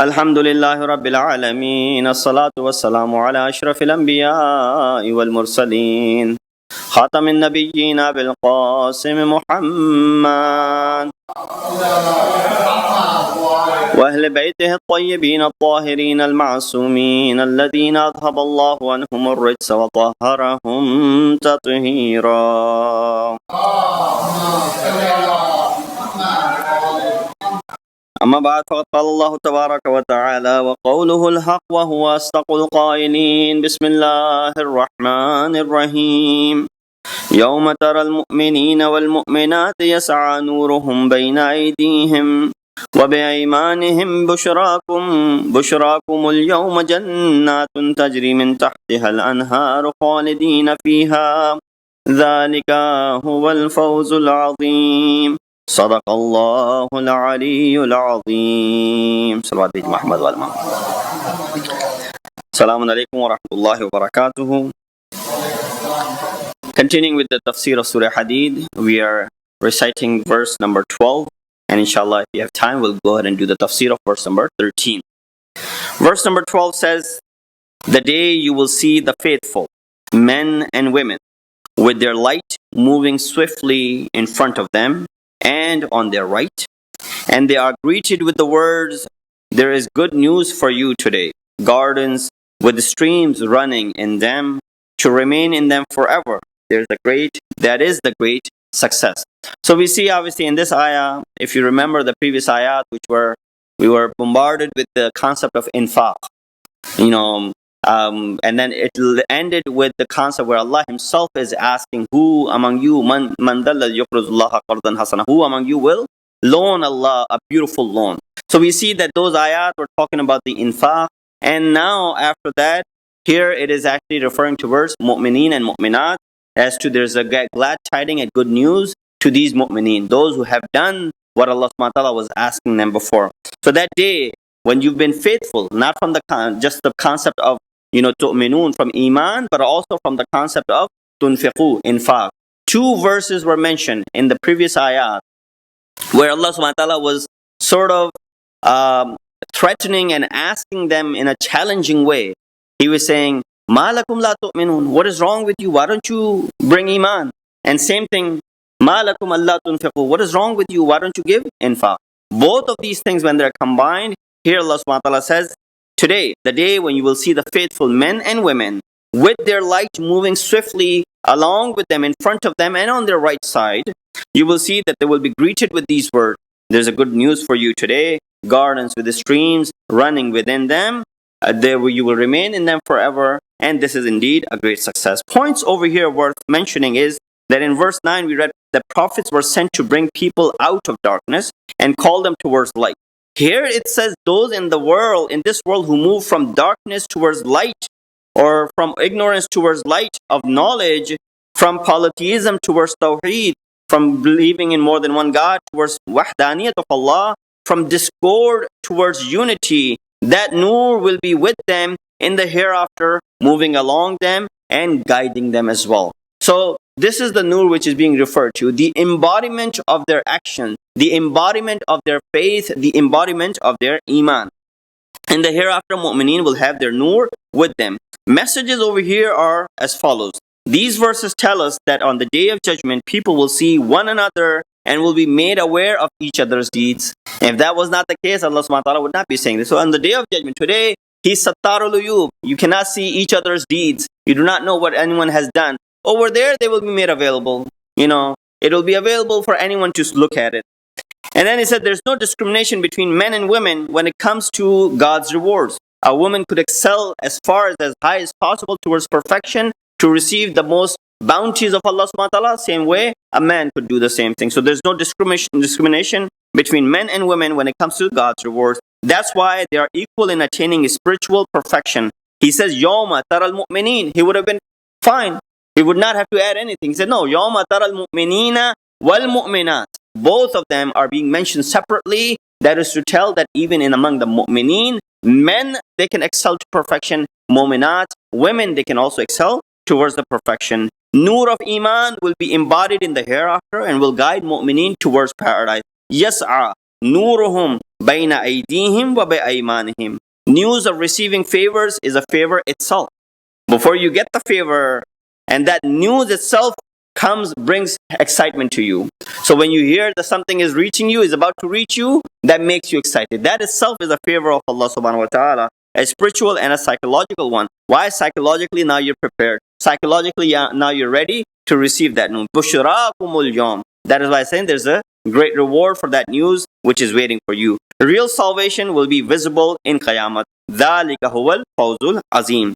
Alhamdulillah Rabbil Alameen. As-salatu was-salamu ala ashrafil anbiya'i wal mursaleen. خاتم النبيين بالقاسم محمد وأهل بيته الطيبين الطاهرين المعصومين الذين أذهب الله عنهم الرجس وطهرهم تطهيرا. أما بعد فقد قال الله تبارك وتعالى وقوله الحق وهو أصدق القائلين. بسم الله الرحمن الرحيم. يوم ترى المؤمنين والمؤمنات يسعى نورهم بين أيديهم وبأيمانهم بشراكم اليوم جنات تجري من تحتها الأنهار خالدين فيها ذلك هو الفوز العظيم. صدق الله العلي العظيم. صلوات محمد والآل. Assalamu alaikum wa rahmatullahi wa barakatuhu. Continuing with the tafsir of Surah Hadid, we are reciting verse number 12, and inshallah if you have time we'll go ahead and do the tafsir of verse number 13. Verse number 12 says, the day you will see the faithful, men and women, with their light moving swiftly in front of them and on their right, and they are greeted with the words, there is good news for you today, gardens with streams running in them, to remain in them forever. That is the great success. So we see obviously in this ayah, if you remember the previous ayat, we were bombarded with the concept of infaq, and then it ended with the concept where Allah Himself is asking, who among you, man dalla yuqridullaha qardan hasana, who among you will loan Allah a beautiful loan? So we see that those ayat were talking about the infaq, and now after that, here it is actually referring towards mu'mineen and mu'minat, as to there's a glad tidings and good news to these mu'mineen, those who have done what Allah subhanahu wa ta'ala was asking them before. So that day, when you've been faithful, not from just the concept of tu'minun from iman, but also from the concept of tunfiqu, infaq. Two verses were mentioned in the previous ayat where Allah subhanahu wa ta'ala was sort of threatening and asking them in a challenging way. He was saying, Ma lakum la tu'minun, what is wrong with you? Why don't you bring iman? And same thing, Ma lakum alla tunfiqu, what is wrong with you? Why don't you give infaq? Both of these things, when they're combined, here Allah subhanahu wa ta'ala says, today, the day when you will see the faithful men and women with their light moving swiftly along with them, in front of them and on their right side, you will see that they will be greeted with these words. There's a good news for you today, gardens with the streams running within them. There you will remain in them forever, and this is indeed a great success. Points over here worth mentioning is that in verse 9 we read that prophets were sent to bring people out of darkness and call them towards light. Here it says those in this world who move from darkness towards light, or from ignorance towards light of knowledge, from polytheism towards tawheed, from believing in more than one God towards wahdaniyat of Allah, from discord towards unity, that nur will be with them in the hereafter, moving along them and guiding them as well. So this is the nur which is being referred to, the embodiment of their action, the embodiment of their faith, the embodiment of their iman. In the hereafter, mu'mineen will have their nur with them. Messages over here are as follows. These verses tell us that on the day of judgment, people will see one another and will be made aware of each other's deeds. If that was not the case, Allah subhanahu wa ta'ala would not be saying this. So on the day of judgment, today, He's Sattarul Uyub. You cannot see each other's deeds. You do not know what anyone has done. Over there, they will be made available. It will be available for anyone to look at it. And then He said there's no discrimination between men and women when it comes to God's rewards. A woman could excel as far as high as possible towards perfection to receive the most bounties of Allah subhanahu wa ta'ala. Same way, a man could do the same thing. So there's no discrimination between men and women when it comes to God's rewards. That's why they are equal in attaining spiritual perfection. He says, Yawma taral mu'mineen. He would have been fine. He would not have to add anything. He said, no, Yawma taral mu'minina wal mu'minat. Both of them are being mentioned separately. That is to tell that even in among the mu'mineen, men, they can excel to perfection. Mu'minat, women, they can also excel towards the perfection. Nur of Iman will be embodied in the hereafter and will guide mu'mineen towards paradise. Yas'a, نورهم بين أيديهم وبأيمانهم. News of receiving favors is a favor itself. Before you get the favor, and that news itself brings excitement to you. So when you hear that something is reaching you, is about to reach you, that makes you excited. That itself is a favor of Allah subhanahu wa ta'ala, a spiritual and a psychological one. Why? Psychologically, now you're prepared. Psychologically, now you're ready to receive that news. Bushrakumul yawm. That is why I'm saying there's a great reward for that news which is waiting for you. Real salvation will be visible in Qiyamah. ذَلِكَ هُوَ الْفَوْزُ الْعَظِيمُ.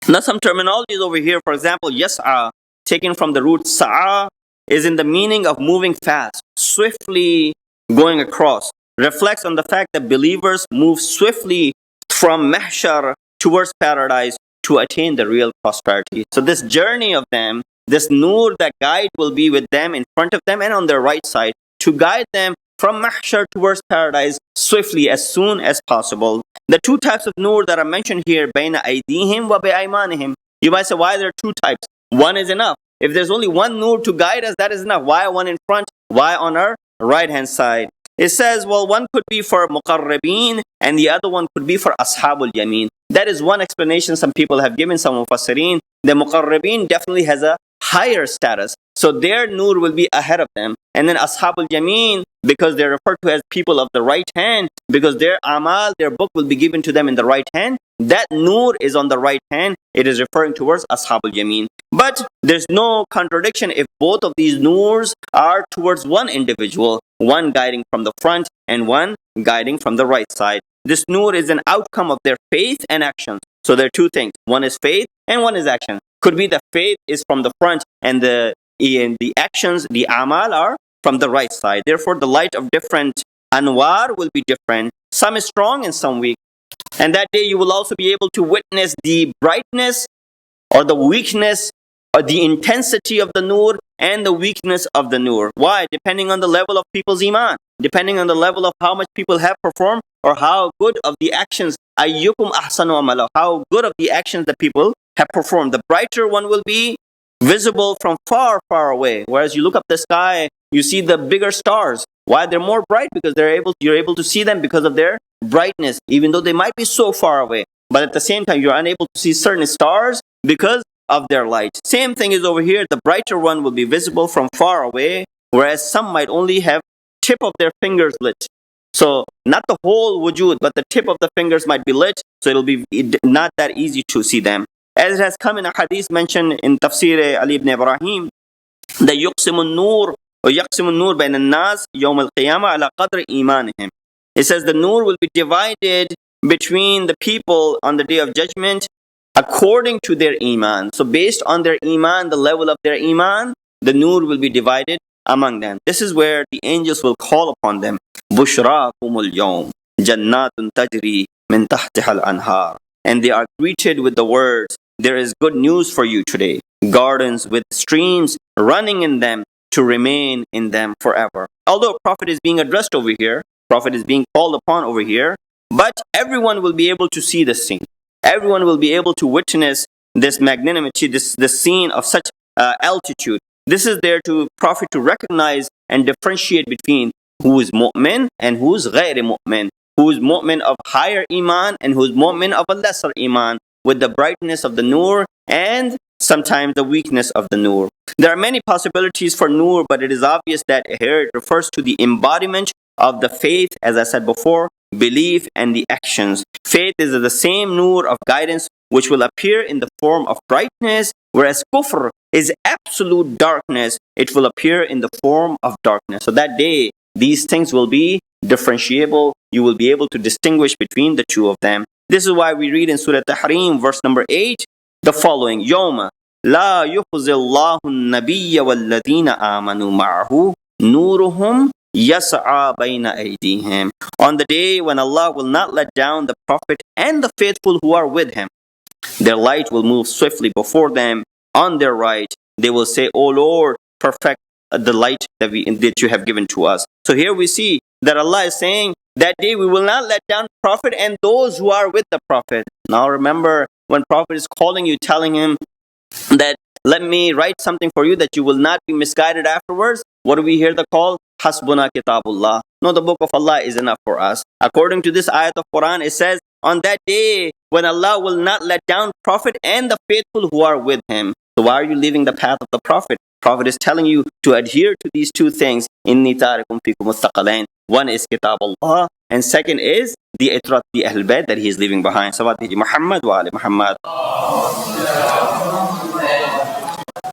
Now some terminologies over here, for example, yas'a, taken from the root sa'a, is in the meaning of moving fast, swiftly going across. Reflects on the fact that believers move swiftly from mahshar towards paradise to attain the real prosperity. So this journey of them, this nur, that guide will be with them, in front of them and on their right side, to guide them from mahshar towards paradise swiftly, as soon as possible. The two types of nur that are mentioned here, bayna aydihim wa bi'aymanihim. You might say, why there are two types? One is enough. If there's only one nur to guide us, that is enough. Why one in front? Why on our right hand side? It says, well, one could be for muqarrabeen and the other one could be for ashabul yameen. That is one explanation some people have given, some mufassirin. The muqarrabeen definitely has a higher status. So their nur will be ahead of them. And then ashabul yameen, because they're referred to as people of the right hand, because their amal, their book will be given to them in the right hand. That nur is on the right hand. It is referring towards ashabul yameen. But there's no contradiction if both of these nurs are towards one individual, one guiding from the front and one guiding from the right side. This nur is an outcome of their faith and actions. So there are two things. One is faith and one is action. Could be the faith is from the front and the actions, the amal, are from the right side. Therefore, the light of different anwar will be different. Some is strong and some weak. And that day you will also be able to witness the brightness or the weakness or the intensity of the nur and the weakness of the nur. Why? Depending on the level of people's iman, depending on the level of how much people have performed or how good of the actions, ayyukum ahsanu amala, how good of the actions that people have performed. The brighter one will be visible from far, far away. Whereas you look up the sky, you see the bigger stars. Why? They're more bright because you're able to see them because of their brightness, even though they might be so far away. But at the same time, you're unable to see certain stars because of their light. Same thing is over here. The brighter one will be visible from far away, whereas some might only have tip of their fingers lit. So not the whole wujud, but the tip of the fingers might be lit, so it'll be not that easy to see them. As it has come in a hadith mentioned in Tafsir Ali ibn Ibrahim, that yuqsimun nur or yaqsimun nur bain al-nas yawm al-qiyamah ala qadr imanihim. It says the nur will be divided between the people on the day of judgment according to their iman. So based on their iman, the level of their iman, the nur will be divided among them. This is where the angels will call upon them. Bushrakumul yawm jannatun tajri min tahtiha al-anhar. And they are greeted with the words, there is good news for you today. Gardens with streams running in them to remain in them forever. Although Prophet is being addressed over here, Prophet is being called upon over here, but everyone will be able to see this scene. Everyone will be able to witness this magnanimity, this scene of such altitude. This is there to Prophet to recognize and differentiate between who is mu'min and who is ghayr mu'min, who is mu'min of higher iman and who is mu'min of a lesser iman, with the brightness of the nur and sometimes the weakness of the nur. There are many possibilities for nur, but it is obvious that here it refers to the embodiment of the faith, as I said before, belief and the actions. Faith is the same nur of guidance which will appear in the form of brightness, whereas kufr is absolute darkness. It will appear in the form of darkness. So that day, these things will be differentiable. You will be able to distinguish between the two of them. This is why we read in Surah Tahrim, verse number 8, the following: Yawma la yukhzillahu an-nabiyya wal-ladhina amanu ma'ahu nuruhum yas'a bayna aydihim. On the day when Allah will not let down the Prophet and the faithful who are with him. Their light will move swiftly before them. On their right, they will say, O Lord, perfect the light that you have given to us. So here we see that Allah is saying, that day we will not let down Prophet and those who are with the Prophet. Now remember, when Prophet is calling you, telling him that let me write something for you that you will not be misguided afterwards. What do we hear the call? Hasbuna kitabullah. No, the book of Allah is enough for us. According to this ayat of Quran, it says, on that day when Allah will not let down Prophet and the faithful who are with him. So why are you leaving the path of the Prophet? Prophet is telling you to adhere to these two things. Inni tarikum fikum mustaqalain. One is kitab Allah, and second is the itrat, the Ahl Bayt that he is leaving behind. Salawat Muhammad wa ali Muhammad.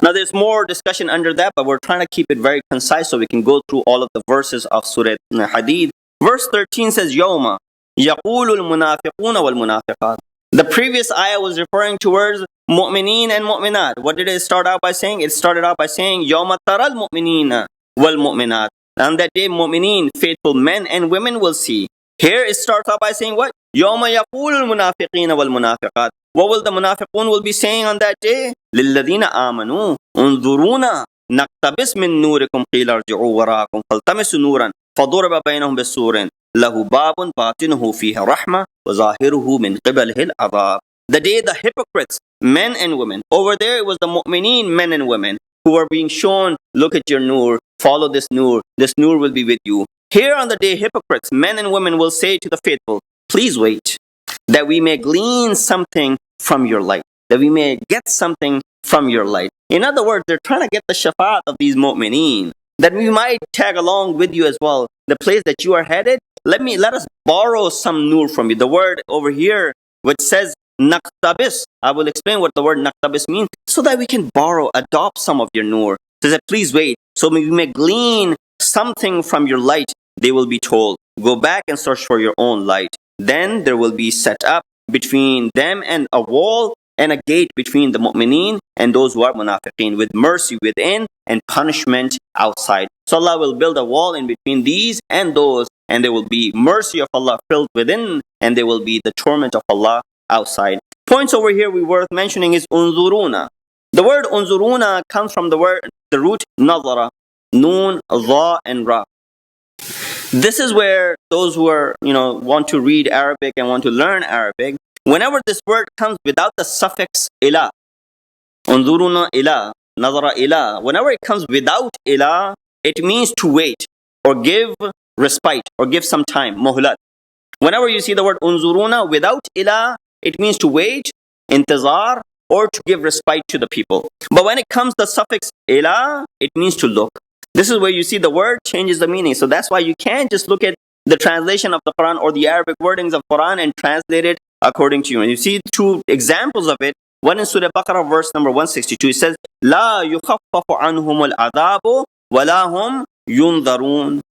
Now there's more discussion under that, but we're trying to keep it very concise so we can go through all of the verses of Surah Hadid. Verse 13 says, Yawma yaqulu al-munafiquna wal-munafiqat. The previous ayah was referring towards mu'mineen and mu'minat. What did it start out by saying? It started out by saying, Yawma taral mu'minina wal-mu'minat. On that day, mu'mineen, faithful men and women will see. Here it starts out by saying what? Yawma yaqulu al-munafiqina wal-munafiqat. What will the munafiqun will be saying on that day? لِلَّذِينَ آمَنُوا انظُرُونَا نَقْتَبِسْ مِن نُورِكُمْ قِيلَ ارْجِعُوا وَرَاءَكُمْ فَالْتَمِسُوا نُورًا فَضُرِبَ بَيْنَهُمْ بِسُورٍ لَهُ بَابٌ بَاطِنُهُ فِيهِ الرَّحْمَةُ وَظَاهِرُهُ مِن قِبَلِهِ الْعَذَابُ. The day the hypocrites, men and women, over there it was the mu'mineen, men and women, who were being shown, look at your nur, follow this nur will be with you. Here on the day, hypocrites, men and women will say to the faithful, please wait, that we may glean something from your light, that we may get something from your light. In other words, they're trying to get the shafaat of these mu'mineen, that we might tag along with you as well. The place that you are headed, let us borrow some nur from you. The word over here, which says naqtabis, I will explain what the word naqtabis means, so that we can borrow, adopt some of your nur. So that please wait, so we may glean something from your light. They will be told, go back and search for your own light. Then there will be set up between them and a wall and a gate between the mu'mineen and those who are munafiqeen, with mercy within and punishment outside. So Allah will build a wall in between these and those, and there will be mercy of Allah filled within, and there will be the torment of Allah outside. Points over here we worth mentioning is unzuruna. The word unzuruna comes from the root nazara, noon, dha, and ra. This is where those who are, want to read Arabic and want to learn Arabic, whenever this word comes without the suffix ila, unzuruna ila, nazara ila, whenever it comes without ila, it means to wait or give respite or give some time, muhlat. Whenever you see the word unzuruna without ila, it means to wait, intizar, or to give respite to the people. But when it comes the suffix ila, it means to look. This is where you see the word changes the meaning. So that's why you can't just look at the translation of the Quran or the Arabic wordings of Quran and translate it according to you. And you see two examples of it. One in Surah Baqarah, verse number 162. It says, لا يخفف عنهم العذاب ولا هم ينظرون.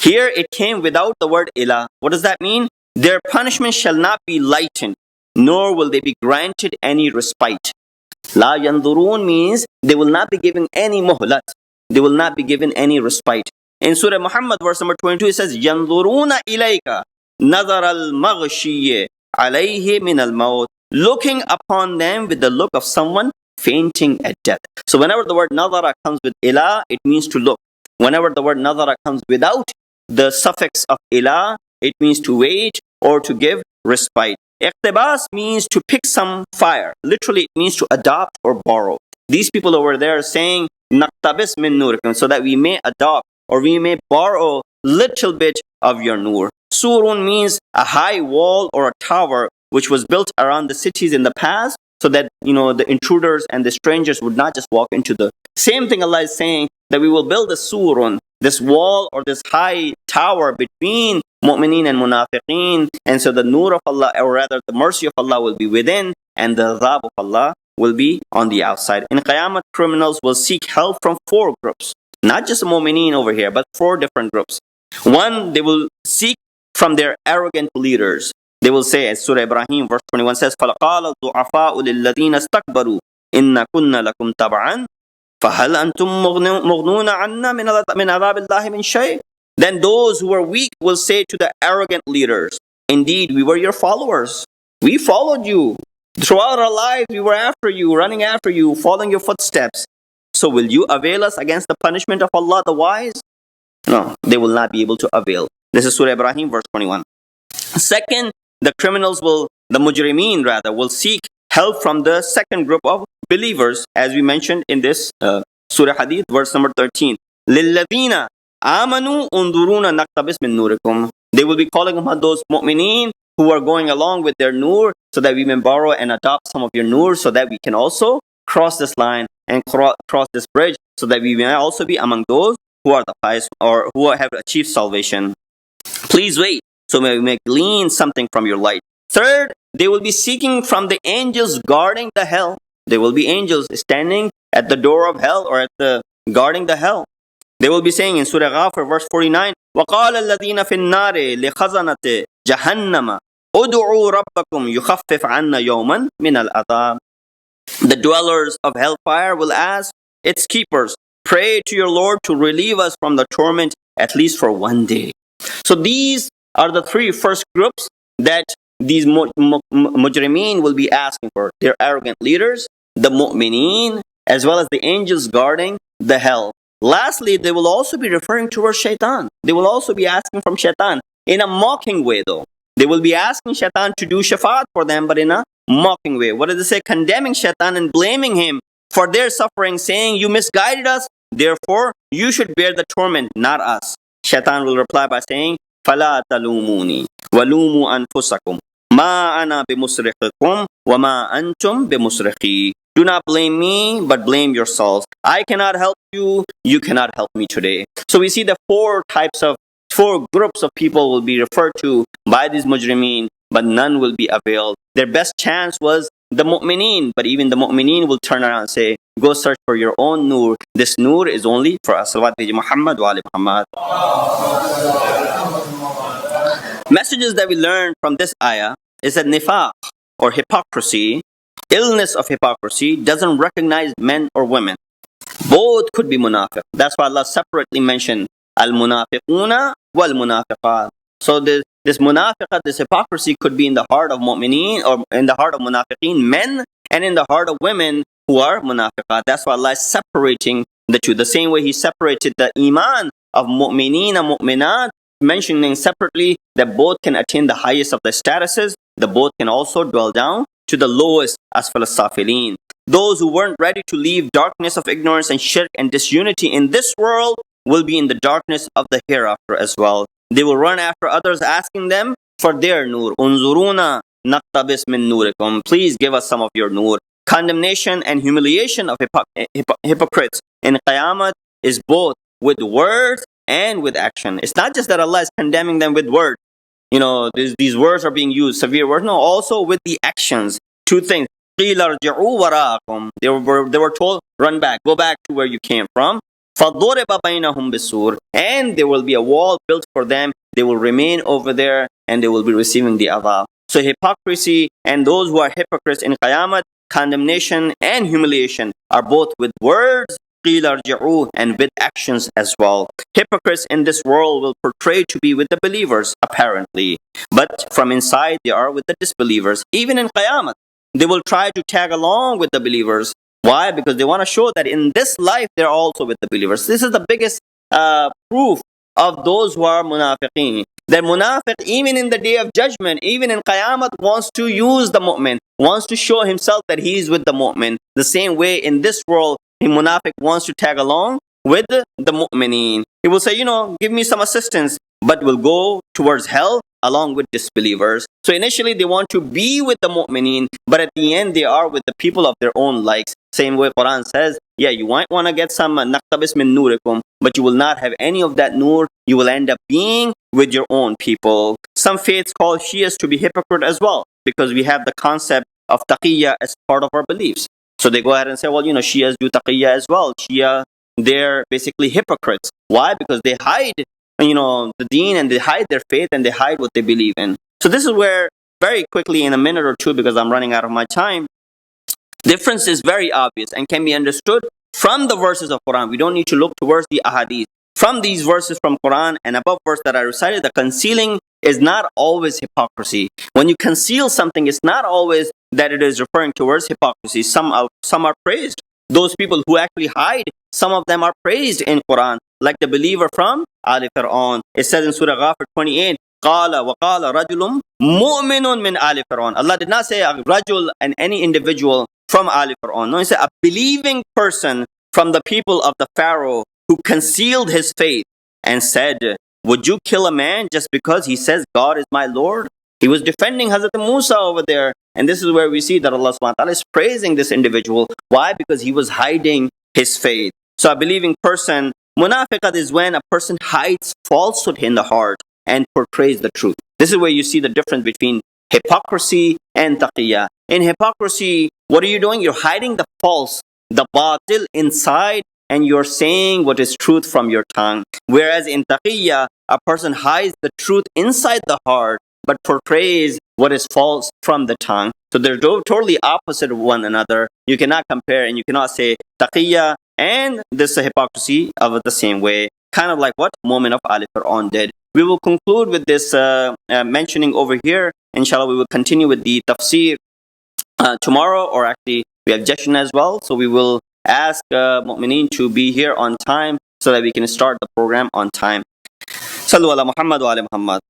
Here it came without the word ila. What does that mean? Their punishment shall not be lightened, nor will they be granted any respite. La yanzurun means they will not be given any muhlat. They will not be given any respite. In Surah Muhammad, verse number 22, it says, يَنظُرُونَ إِلَيْكَ نَظَرَ الْمَغْشِيِّ عَلَيْهِ مِنَ الْمَوْتِ. Looking upon them with the look of someone fainting at death. So whenever the word nazara comes with ila, it means to look. Whenever the word nazara comes without the suffix of ila, it means to wait or to give respite. Iqtibas means to pick some fire. Literally, it means to adopt or borrow. These people over there are saying, naqtabis min nurikum, so that we may adopt or we may borrow little bit of your nur. Surun means a high wall or a tower which was built around the cities in the past, so that the intruders and the strangers would not just walk into the same thing. Allah is saying that we will build a surun, this wall or this high tower between mu'mineen and munafiqeen, and so the nur of Allah, or rather the mercy of Allah, will be within, and the azab of Allah will be on the outside. In Qiyamah, criminals will seek help from 4 groups. Not just mu'mineen over here, but 4 different groups. One, they will seek from their arrogant leaders. They will say, as Surah Ibrahim, verse 21 says, فَلَقَالَ الضُّعَفَاءُ لِلَّذِينَ اسْتَكْبَرُوا إِنَّ كُنَّ لَكُمْ تَبْعًا فَهَلْ أَنْتُمْ مُغْنُونَ عَنَّا مِنْ عَذَابِ اللَّهِ مِنْ شَيْءٍ. Then those who are weak will say to the arrogant leaders, indeed, we were your followers. We followed you. Throughout our lives, we were after you, running after you, following your footsteps. So will you avail us against the punishment of Allah the wise? No, they will not be able to avail. This is Surah Ibrahim, verse 21. Second, the criminals the mujrimeen rather, will seek help from the second group of believers, as we mentioned in this Surah Hadith, verse number 13. لِلَّذِينَ Amanu unduruna naktabis min nurikum. They will be calling upon those mu'mineen who are going along with their nur, so that we may borrow and adopt some of your nur, so that we can also cross this line and cross this bridge, so that we may also be among those who are the pious or who have achieved salvation. Please wait, so we may glean something from your light. Third, they will be seeking from the angels guarding the hell. There will be angels standing at the door of hell, or at the guarding the hell. They will be saying in Surah Ghafir, verse 49, وَقَالَ الَّذِينَ فِي النَّارِ لِخَزَنَةِ جَهَنَّمَ أُدْعُوا رَبَّكُمْ يُخَفِّفْ عَنَّا يَوْمًا مِنَ الْعَذَابِ. The dwellers of hellfire will ask its keepers, pray to your Lord to relieve us from the torment at least for one day. So these are the three first groups that these mujrimeen will be asking for. Their arrogant leaders, the mu'mineen, as well as the angels guarding the hell. Lastly, they will also be referring towards shaitan. They will also be asking from shaitan in a mocking way, though. They will be asking shaitan to do shafaat for them, but in a mocking way. What does it say? Condemning shaitan and blaming him for their suffering, saying, you misguided us, therefore you should bear the torment, not us. Shaitan will reply by saying, فَلَا تَلُومُونِي وَلُومُوا أَنفُسَكُمْ مَا أَنَا بِمُصْرِخِكُمْ وَمَا أَنْتُمْ بِمُصْرِخِي. Do not blame me, but blame yourselves. I cannot help you, you cannot help me today. So we see the four groups of people will be referred to by these mujrimeen, but none will be availed. Their best chance was the mu'mineen, but even the mu'mineen will turn around and say, go search for your own nur. This nur is only for us. Salawat Muhammad wa ali Muhammad. Messages that we learn from this ayah is that nifaq, or hypocrisy, illness of hypocrisy, doesn't recognize men or women. Both could be munafiq. That's why Allah separately mentioned al-munafiquna wal-munafiqat. So this munafiqat, this hypocrisy, could be in the heart of mu'mineen, or in the heart of munafiqeen, men, and in the heart of women who are munafiqat. That's why Allah is separating the two. The same way He separated the iman of mu'mineen and mu'minat, mentioning separately that both can attain the highest of the statuses, the both can also dwell down to the lowest, asfal as-safilin. Those who weren't ready to leave darkness of ignorance and shirk and disunity in this world will be in the darkness of the hereafter as well. They will run after others, asking them for their nur. Unzuruna naqtabis min nurikum. Please give us some of your nur. Condemnation and humiliation of hypocrites in Qiyamah is both with words and with action. It's not just that Allah is condemning them with words. You know, these words are being used, severe words. No, also with the actions. Two things. They were told, run back, go back to where you came from. And there will be a wall built for them. They will remain over there and they will be receiving the adhab. So hypocrisy and those who are hypocrites in Qiyamah, condemnation and humiliation are both with words and with actions as well. Hypocrites in this world will portray to be with the believers, apparently. But from inside, they are with the disbelievers. Even in Qiyamah, they will try to tag along with the believers. Why? Because they want to show that in this life, they're also with the believers. This is the biggest proof of those who are munafiqeen. That munafiq, even in the day of judgment, even in Qiyamah, wants to use the mu'min, wants to show himself that he is with the mu'min. The same way in this world, the munafiq wants to tag along with the mu'mineen. He will say, give me some assistance, but will go towards hell along with disbelievers. So initially they want to be with the mu'mineen, but at the end they are with the people of their own likes. Same way Quran says, yeah, you might want to get some naqtabis min nurikum, but you will not have any of that nur. You will end up being with your own people. Some faiths call Shias to be hypocrite as well, because we have the concept of taqiyya as part of our beliefs. So they go ahead and say, well, Shias do taqiyya as well. Shia, they're basically hypocrites. Why? Because they hide, the deen, and they hide their faith, and they hide what they believe in. So this is where, very quickly, in a minute or two, because I'm running out of my time, difference is very obvious and can be understood from the verses of Quran. We don't need to look towards the ahadith. From these verses from Quran and above verse that I recited, the concealing is not always hypocrisy. When you conceal something, it's not always that it is referring towards hypocrisy. Some are praised. Those people who actually hide, some of them are praised in Quran, like the believer from Ali Fir'aun. It says in Surah Ghafir 28, قَالَ وَقَالَ رَجُلٌ مُؤْمِنٌ مِنْ Ali Fir'aun. Allah did not say a rajul and any individual from Ali Fir'aun. No, He said a believing person from the people of the Pharaoh who concealed his faith and said, would you kill a man just because he says God is my Lord? He was defending Hazrat Musa over there. And this is where we see that Allah subhanahu wa ta'ala is praising this individual. Why? Because he was hiding his faith. So a believing person, munafiqat is when a person hides falsehood in the heart and portrays the truth. This is where you see the difference between hypocrisy and taqiyya. In hypocrisy, what are you doing? You're hiding the false, the batil inside, and you're saying what is truth from your tongue. Whereas in taqiyya, a person hides the truth inside the heart, but portrays what is false from the tongue. So they're totally opposite of one another. You cannot compare, and you cannot say taqiyya and this hypocrisy of the same way. Kind of like what Mu'min of Ali Fir'aun did. We will conclude with this mentioning over here. Inshallah, we will continue with the tafsir tomorrow, or actually we have Jashan as well. So we will ask Mu'mineen to be here on time so that we can start the program on time. Sallu ala Muhammad wa ala Muhammad.